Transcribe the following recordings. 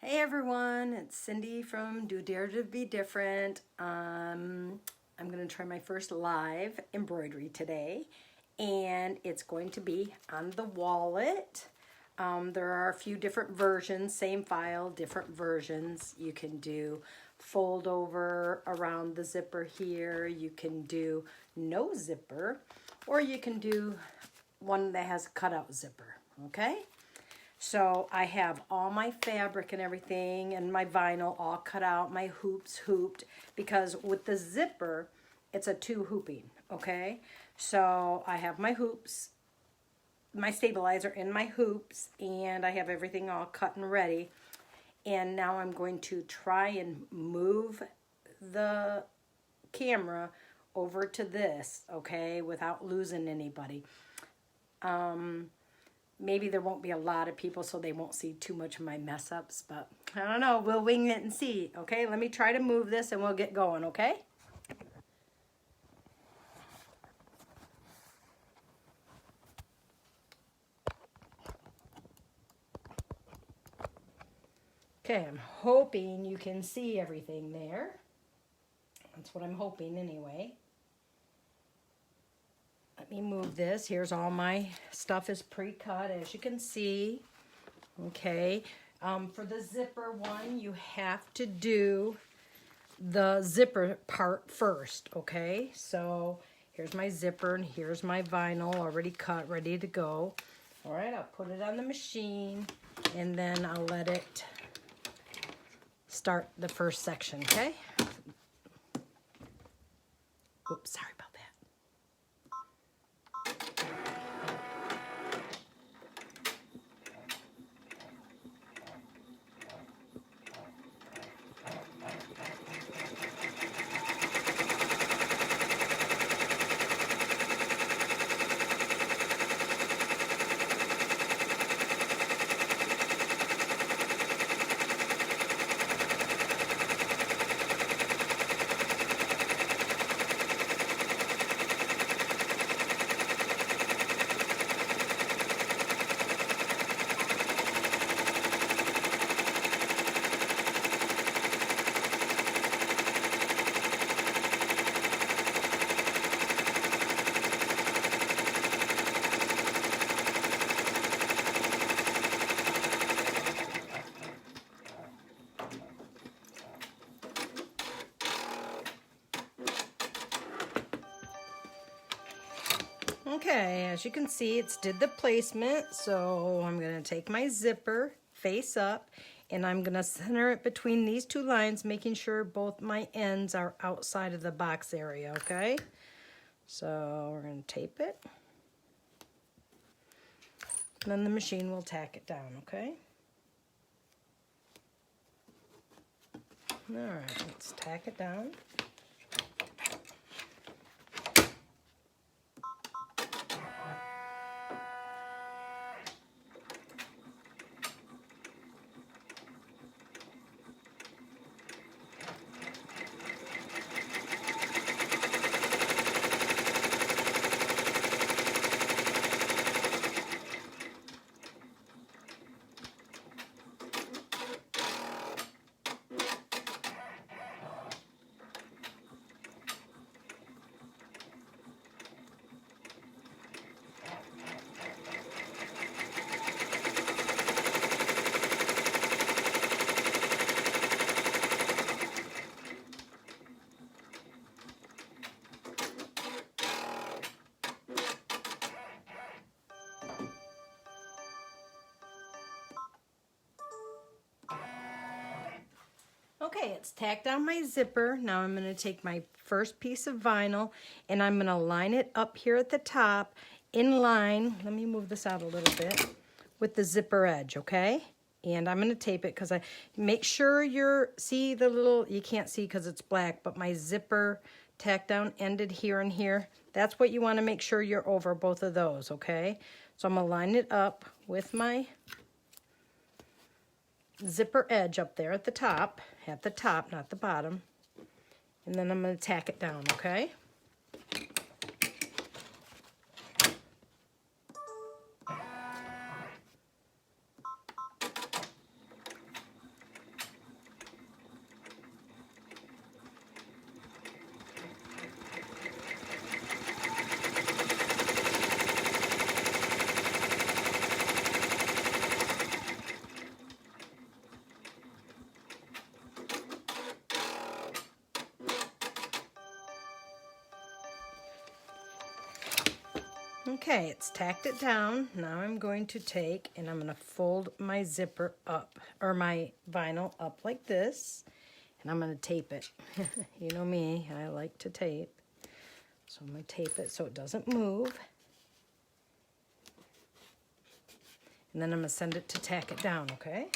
Hey everyone, it's Cindy from Do Dare to Be Different. I'm going to try my first live embroidery today, and it's going to be on the wallet. There are a few different versions, same file, different versions. You can do fold over around the zipper here. You can do no zipper, or you can do one that has a cutout zipper, okay? So I have all my fabric and everything and my vinyl all cut out, my hoops hooped, because with the zipper, it's a 2 hooping, okay? So I have my hoops, my stabilizer in my hoops, and I have everything all cut and ready. And now I'm going to try and move the camera over to this, okay, without losing anybody. Maybe there won't be a lot of people, so they won't see too much of my mess ups, but I don't know. We'll wing it and see, okay? Let me try to move this and we'll get going, okay? Okay, I'm hoping you can see everything there. That's what I'm hoping anyway. Let me move this. Here's all my stuff is pre-cut, as you can see. Okay, for the zipper one, you have to do the zipper part first, okay? So here's my zipper and here's my vinyl already cut, ready to go. All right, I'll put it on the machine and then I'll let it start the first section, okay? Oops, sorry about that. Okay, as you can see, it's did the placement, so I'm going to take my zipper face up and I'm going to center it between these two lines, making sure both my ends are outside of the box area, okay? So we're going to tape it. And then the machine will tack it down, okay? All right, let's tack it down. Okay, it's tacked on my zipper. Now I'm going to take my first piece of vinyl and I'm going to line it up here at the top in line. Let me move this out a little bit with the zipper edge, okay? And I'm going to tape it because I make sure see the little, you can't see because it's black, but my zipper tack down ended here and here. That's what you want to make sure you're over both of those, okay? So I'm going to line it up with my zipper edge up there at the top, not the bottom. And then I'm going to tack it down, okay? Okay, it's tacked it down. Now I'm going to take and I'm going to fold my zipper up, or my vinyl up like this, and I'm going to tape it. You know me, I like to tape. So I'm going to tape it so it doesn't move. And then I'm going to send it to tack it down, okay?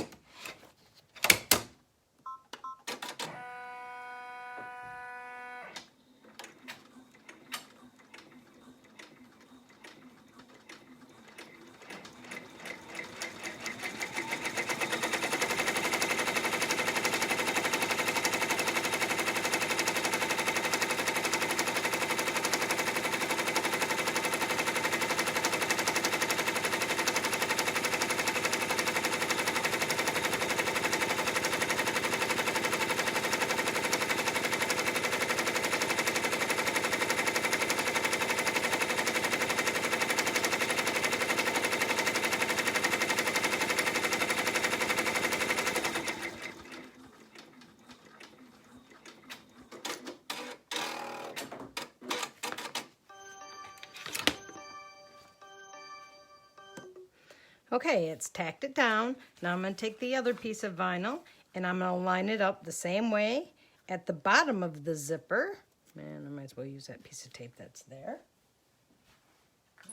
Okay, it's tacked it down. Now I'm going to take the other piece of vinyl and I'm going to line it up the same way at the bottom of the zipper. And I might as well use that piece of tape that's there.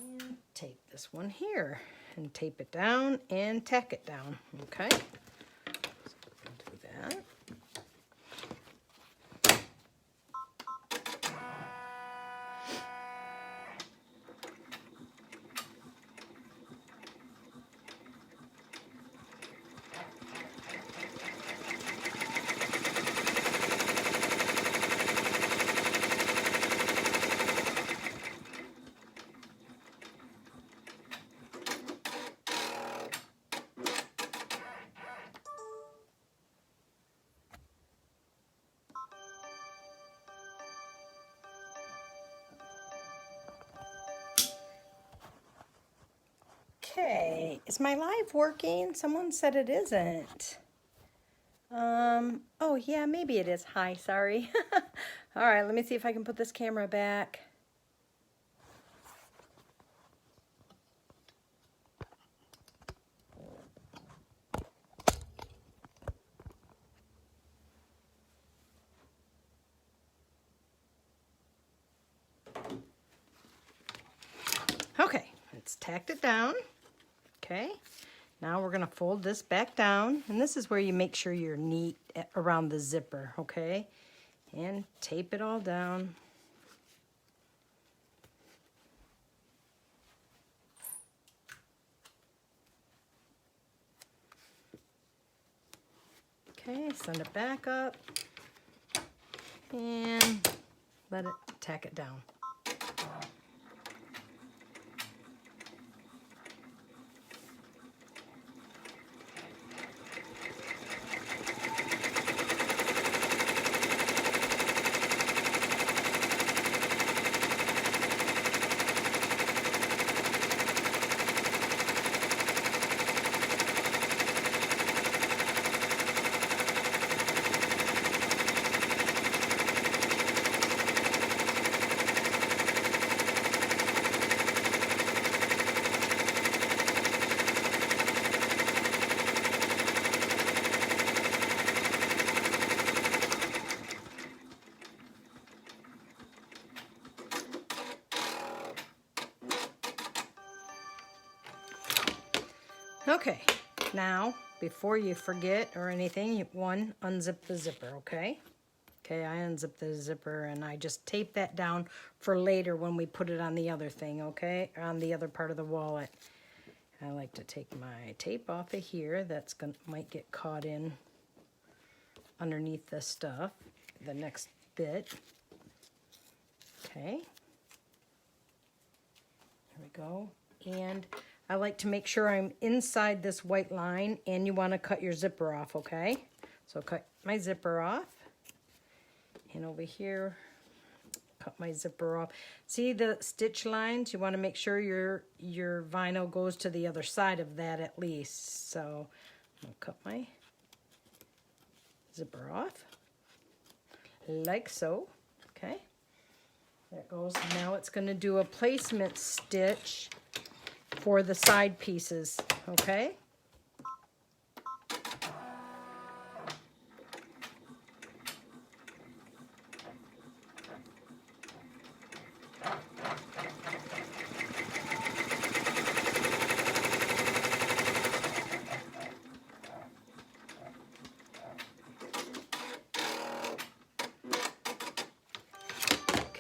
And tape this one here and tape it down and tack it down. Okay, so do that. Okay, is my live working? Someone said it isn't. Oh yeah, maybe it is. Hi, sorry. All right, let me see if I can put this camera back. Okay, it's tacked it down. Okay, now we're going to fold this back down, and this is where you make sure you're neat around the zipper, okay? And tape it all down. Okay, send it back up and let it tack it down. Okay, now, before you forget or anything, unzip the zipper, okay? Okay, I unzip the zipper and I just tape that down for later when we put it on the other thing, okay? On the other part of the wallet. I like to take my tape off of here. That's might get caught in underneath this stuff, the next bit. Okay. There we go. And I like to make sure I'm inside this white line, and you want to cut your zipper off, okay? So cut my zipper off. And over here, cut my zipper off. See the stitch lines? You want to make sure your vinyl goes to the other side of that at least. So I'll cut my zipper off like so, okay? There it goes. Now it's going to do a placement stitch for the side pieces, okay?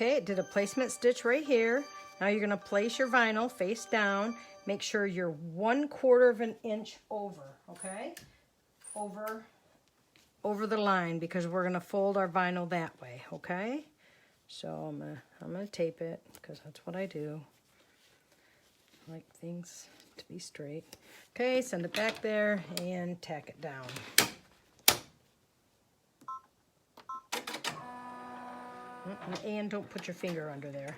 Okay, it did a placement stitch right here. Now you're going to place your vinyl face down. Make sure you're 1/4 of an inch over, okay? Over the line, because we're going to fold our vinyl that way, okay? So I'm gonna tape it, because that's what I do. I like things to be straight. Okay, send it back there and tack it down. And don't put your finger under there.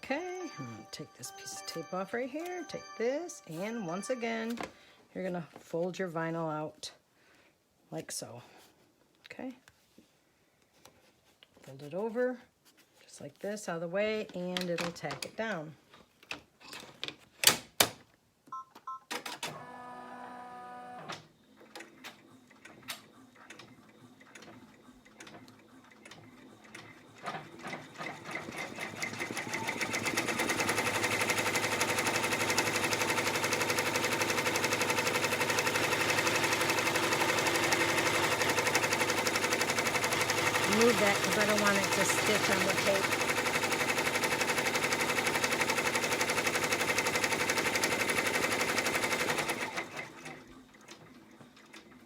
Okay, I'm going to take this piece of tape off right here, take this, and once again, you're going to fold your vinyl out like so. Okay, fold it over, just like this, out of the way, and it'll tack it down. Move that because I don't want it to stitch on the tape.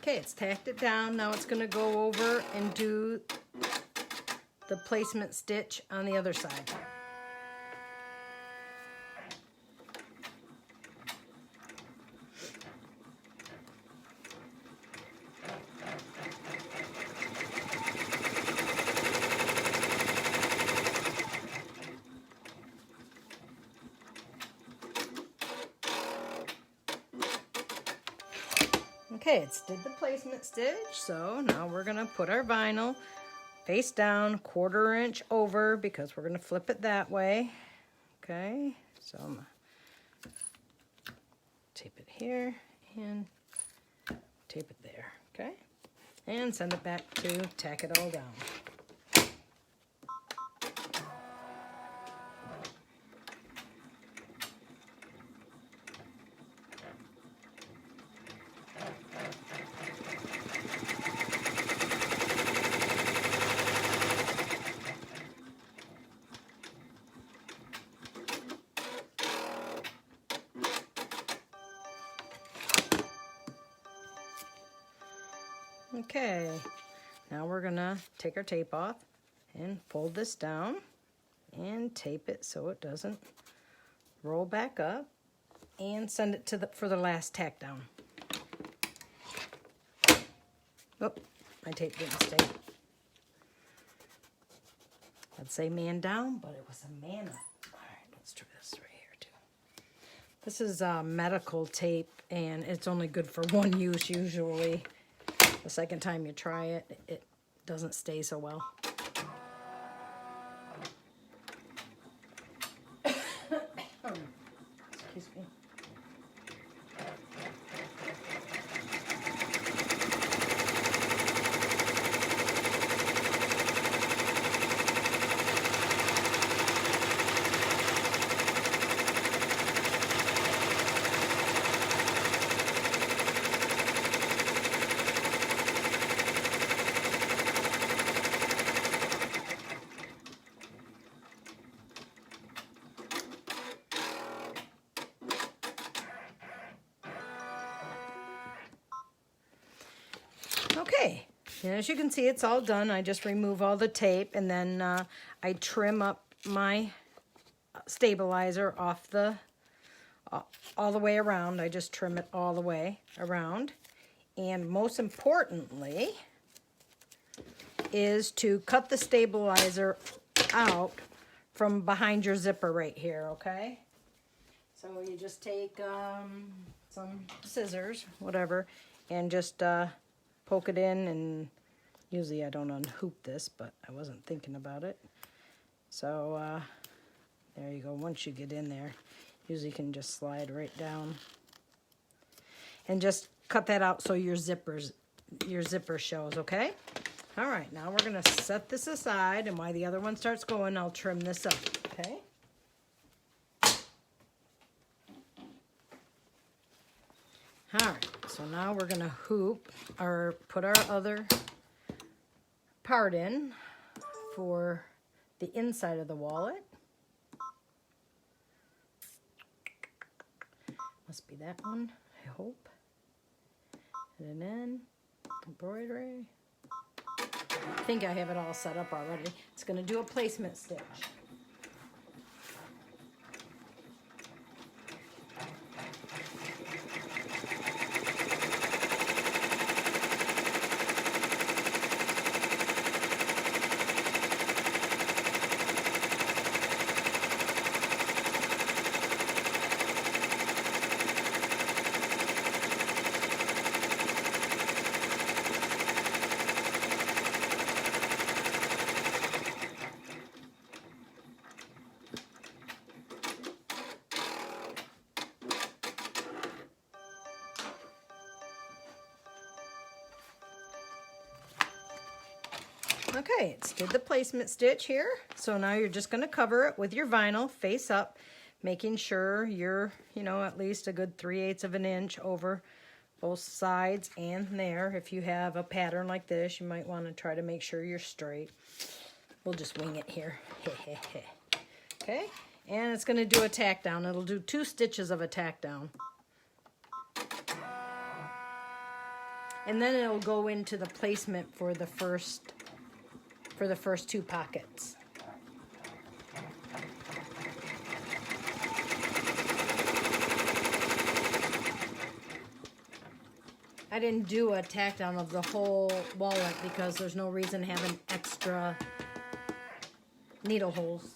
Okay, it's tacked it down. Now it's going to go over and do the placement stitch on the other side. Okay, it's did the placement stitch, so now we're going to put our vinyl face down, 1/4 inch over, because we're going to flip it that way. Okay, so I'm going to tape it here and tape it there, okay? And send it back to tack it all down. Okay, now we're gonna take our tape off and fold this down and tape it so it doesn't roll back up, and send it to for the last tack down. Oh, my tape didn't stay. I'd say man down, but it was a man up. All right, let's try this right here too. This is medical tape, and it's only good for one use usually. The second time you try it, it doesn't stay so well. Excuse me. Okay, and as you can see, it's all done. I just remove all the tape, and then I trim up my stabilizer off all the way around. I just trim it all the way around. And most importantly, is to cut the stabilizer out from behind your zipper right here, okay? So you just take some scissors, whatever, and just poke it in, and usually I don't unhoop this, but I wasn't thinking about it. So there you go. Once you get in there, usually you can just slide right down. And just cut that out so your zipper shows, okay? All right, now we're gonna set this aside, and while the other one starts going, I'll trim this up, okay? All right, so now we're gonna hoop or put our other part in for the inside of the wallet. Must be that one, I hope. And then embroidery. I think I have it all set up already. It's gonna do a placement stitch. Okay, it's did the placement stitch here. So now you're just going to cover it with your vinyl face up, making sure you're, at least a good 3/8 of an inch over both sides and there. If you have a pattern like this, you might want to try to make sure you're straight. We'll just wing it here. Okay, and it's going to do a tack down. It'll do 2 stitches of a tack down. And then it'll go into the placement for the first 2 pockets. I didn't do a tack down of the whole wallet because there's no reason having extra needle holes.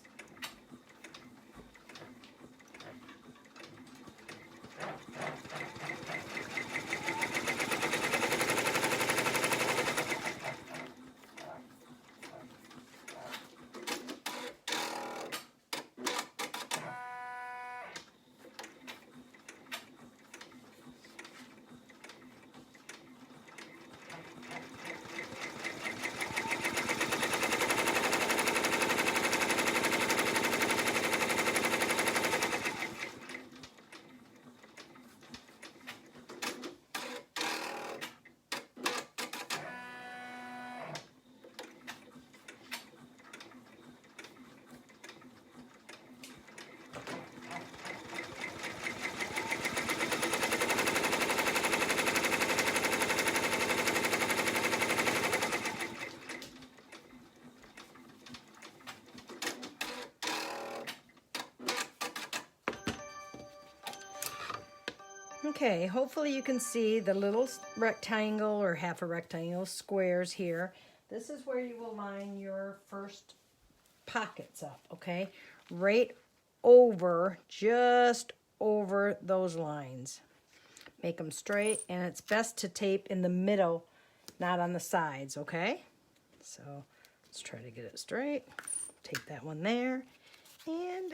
Okay, hopefully you can see the little rectangle or half a rectangle squares here. This is where you will line your first pockets up, okay? Right over, just over those lines. Make them straight, and it's best to tape in the middle, not on the sides, okay? So let's try to get it straight. Take that one there, and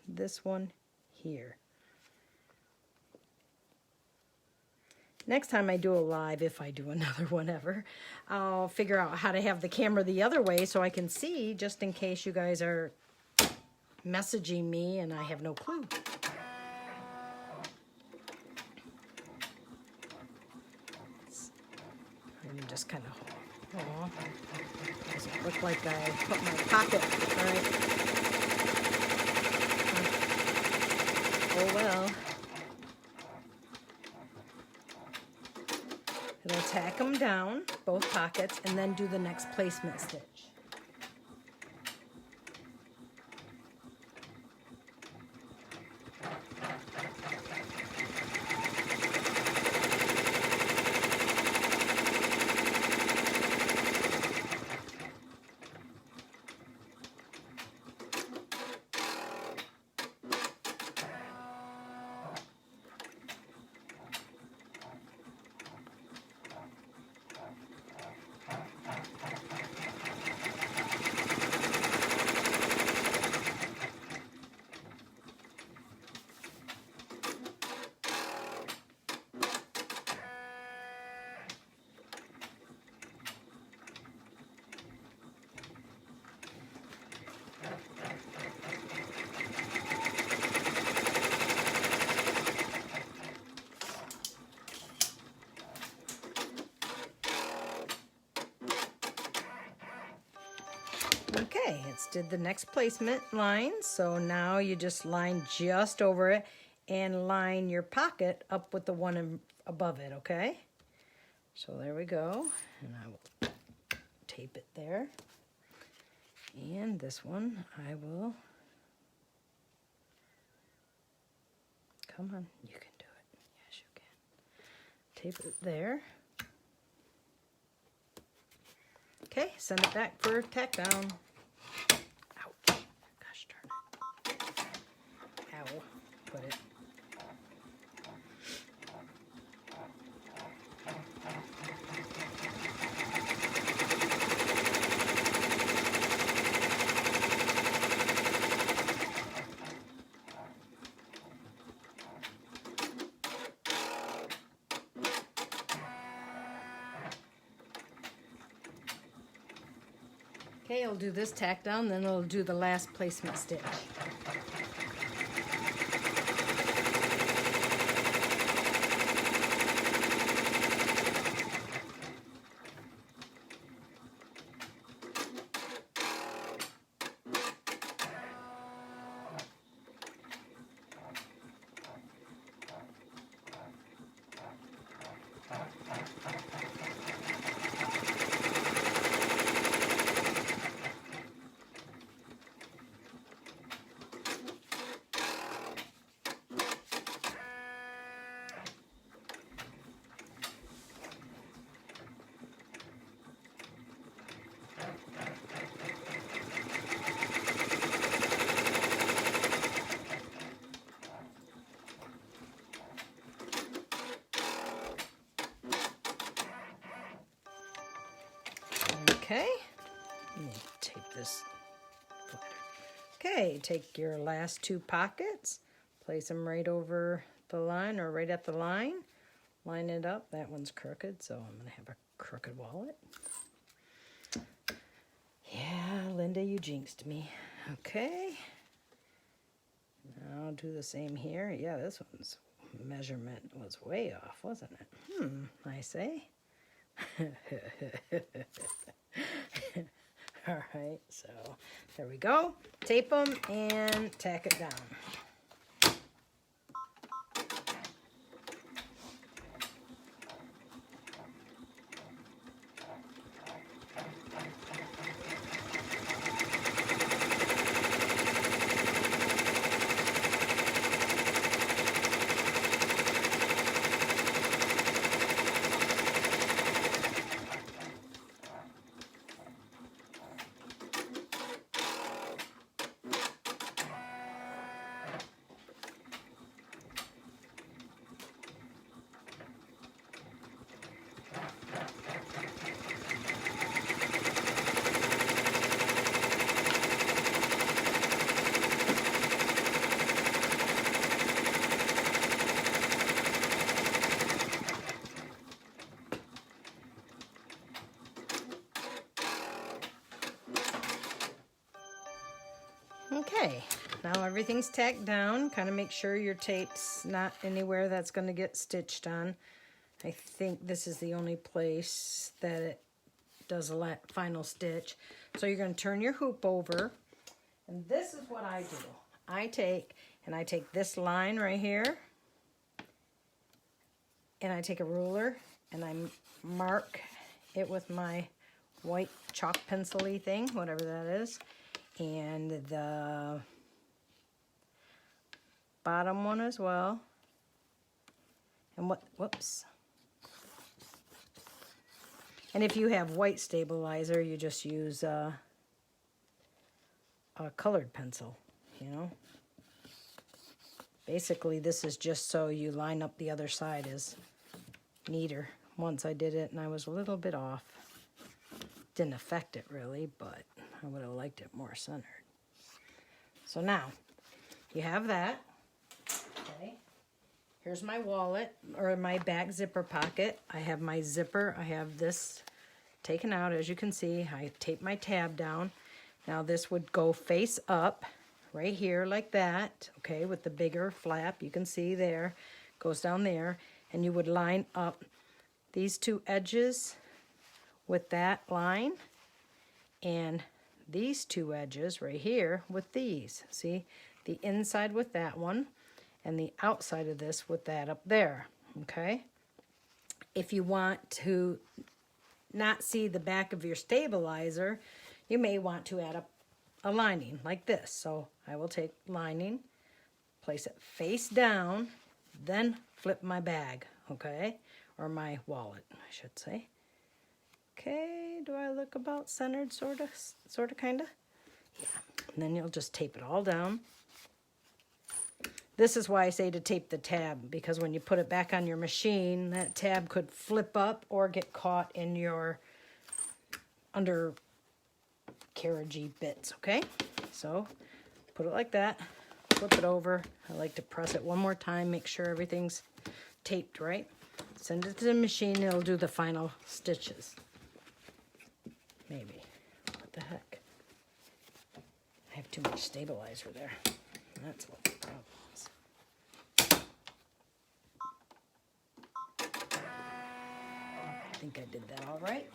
this one here. Next time I do a live, if I do another one ever, I'll figure out how to have the camera the other way so I can see, just in case you guys are messaging me and I have no clue. And just kind of, doesn't look like I put my pocket, all right? Oh well. It'll tack them down, both pockets, and then do the next placement stitch. Okay, it's did the next placement line, so now you just line just over it and line your pocket up with the one above it, okay? So there we go, and I will tape it there. And this one I will, come on, you can do it, yes you can. Tape it there. Okay, send it back for tack down. Ouch, gosh darn it. Ow, put it. Okay, I'll do this tack down, then I'll do the last placement stitch. Okay, let me tape this flatter. Okay, take your last two pockets, place them right over the line or right at the line. Line it up. That one's crooked, so I'm going to have a crooked wallet. Yeah, Linda, you jinxed me. Okay. Now I'll do the same here. Yeah, this one's measurement was way off, wasn't it? I say. All right, so there we go. Tape them and tack it down. Okay, now everything's tacked down. Kind of make sure your tape's not anywhere that's going to get stitched on. I think this is the only place that it does a final stitch. So you're going to turn your hoop over, and this is what I do. I take this line right here, and I take a ruler, and I mark it with my white chalk pencil-y thing, whatever that is. And the bottom one as well. And whoops. And if you have white stabilizer, you just use a colored pencil, you know. Basically, this is just so you line up the other side is neater. Once I did it and I was a little bit off. Didn't affect it really, but I would have liked it more centered. So now, you have that. Okay. Here's my wallet, or my back zipper pocket. I have my zipper. I have this taken out, as you can see. I tape my tab down. Now this would go face up, right here like that, okay, with the bigger flap. You can see there, goes down there. And you would line up these two edges with that line, and these two edges right here with these. See, the inside with that one and the outside of this with that up there, okay? If you want to not see the back of your stabilizer, you may want to add a lining like this. So I will take lining, place it face down, then flip my bag, okay? Or my wallet, I should say. Okay, do I look about centered, sort of, kind of? Yeah, and then you'll just tape it all down. This is why I say to tape the tab, because when you put it back on your machine, that tab could flip up or get caught in your undercarriagey bits, okay? So put it like that, flip it over. I like to press it one more time, make sure everything's taped right. Send it to the machine, it'll do the final stitches. Maybe. What the heck? I have too much stabilizer there. That's what the problem is. I think I did that all right.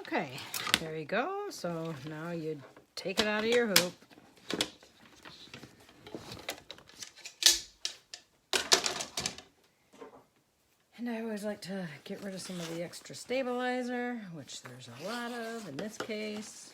Okay, there you go. So now you take it out of your hoop. And I always like to get rid of some of the extra stabilizer, which there's a lot of in this case.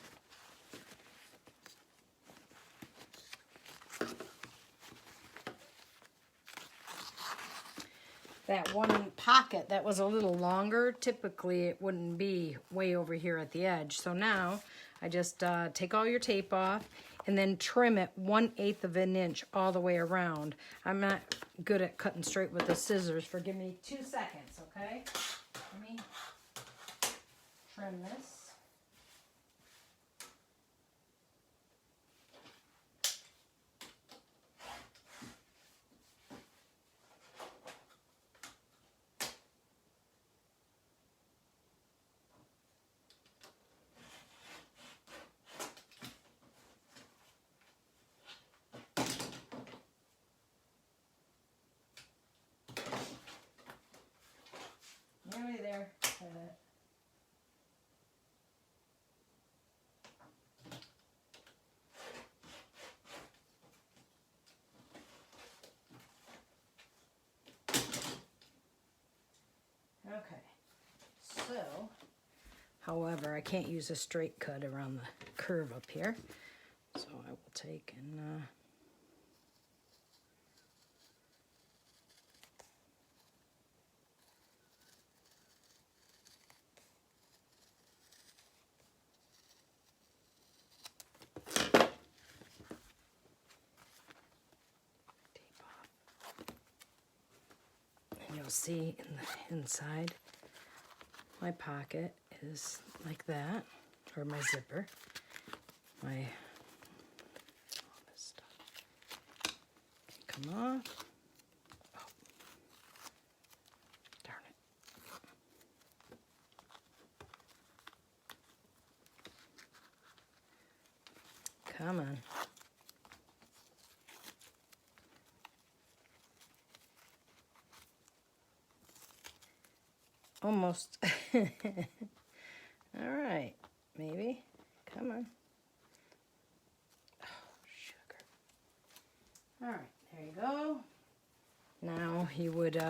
That one pocket that was a little longer, typically it wouldn't be way over here at the edge. So now I just take all your tape off and then trim it 1/8 of an inch all the way around. I'm not good at cutting straight with the scissors. Forgive me 2 seconds, okay? Let me trim this. However, I can't use a straight cut around the curve up here. So I will take and you'll see in the inside, my pocket is like that, or my zipper. My all this stuff can come off. Oh, darn it. Come on. Almost. All right, maybe. Come on. Oh, sugar. All right, there you go. Now you would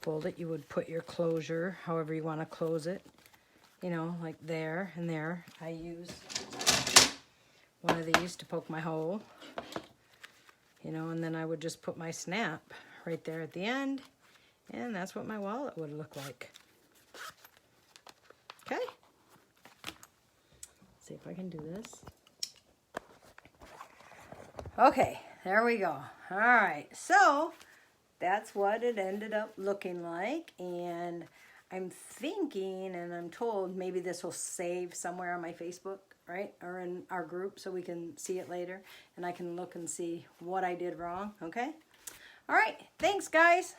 fold it. You would put your closure, however you want to close it. You know, like there and there. I use one of these to poke my hole. You know, and then I would just put my snap right there at the end. And that's what my wallet would look like. Okay. Let's see if I can do this. Okay, there we go. All right, so that's what it ended up looking like. And I'm thinking, and I'm told, maybe this will save somewhere on my Facebook, right? Or in our group so we can see it later. And I can look and see what I did wrong, okay? All right, thanks, guys.